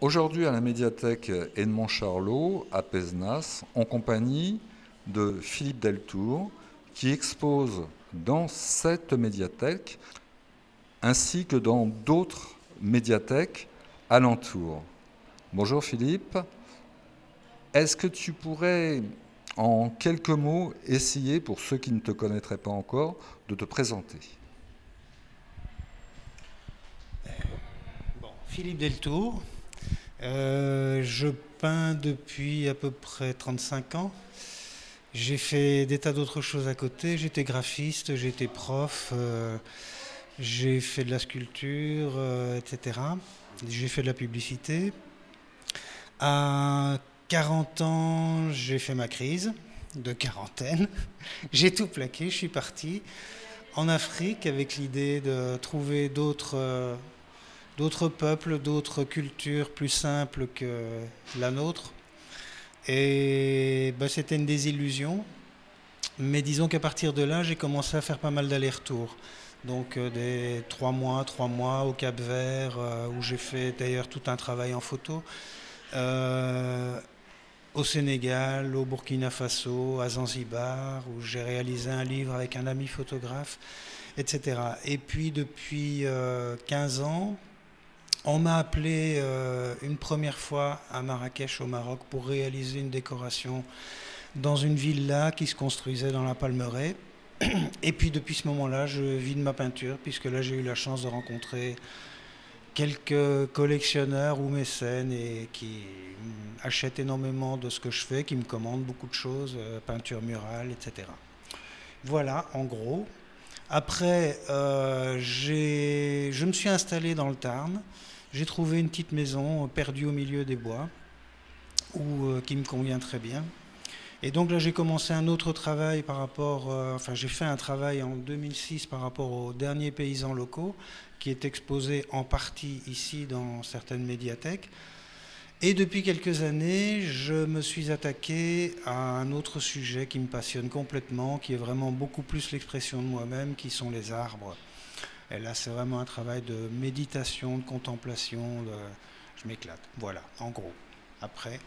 Aujourd'hui à la médiathèque Edmond Charlot à Pézenas, en compagnie de Philippe Deltour, qui expose dans cette médiathèque ainsi que dans d'autres médiathèques alentour. Bonjour Philippe, est-ce que tu pourrais en quelques mots essayer, pour ceux qui ne te connaîtraient pas encore, de te présenter? Philippe Deltour, je peins depuis à peu près 35 ans. J'ai fait des tas d'autres choses à côté. J'étais graphiste, j'étais prof, j'ai fait de la sculpture, etc. J'ai fait de la publicité. À 40 ans, j'ai fait ma crise de quarantaine. J'ai tout plaqué, je suis parti en Afrique avec l'idée de trouver d'autres peuples, d'autres cultures plus simples que la nôtre. Et c'était une désillusion. Mais disons qu'à partir de là, j'ai commencé à faire pas mal d'allers-retours. Donc des 3 mois au Cap-Vert, où j'ai fait d'ailleurs tout un travail en photo. Euh, Au Sénégal, au Burkina Faso, à Zanzibar, où j'ai réalisé un livre avec un ami photographe, etc. Et puis depuis 15 ans, on m'a appelé une première fois à Marrakech au Maroc pour réaliser une décoration dans une villa qui se construisait dans la Palmeraie. Et puis depuis ce moment-là, je vis de ma peinture, puisque là j'ai eu la chance de rencontrer quelques collectionneurs ou mécènes et qui achètent énormément de ce que je fais, qui me commandent beaucoup de choses, peinture murale, etc. Voilà, en gros. Après, je me suis installé dans le Tarn. J'ai trouvé une petite maison perdue au milieu des bois, qui me convient très bien. Et donc là, j'ai commencé un autre travail par rapport, enfin j'ai fait un travail en 2006 par rapport aux derniers paysans locaux, qui est exposé en partie ici dans certaines médiathèques. Et depuis quelques années, je me suis attaqué à un autre sujet qui me passionne complètement, qui est vraiment beaucoup plus l'expression de moi-même, qui sont les arbres. Et là, c'est vraiment un travail de méditation, de contemplation, je m'éclate. Voilà, en gros. Après...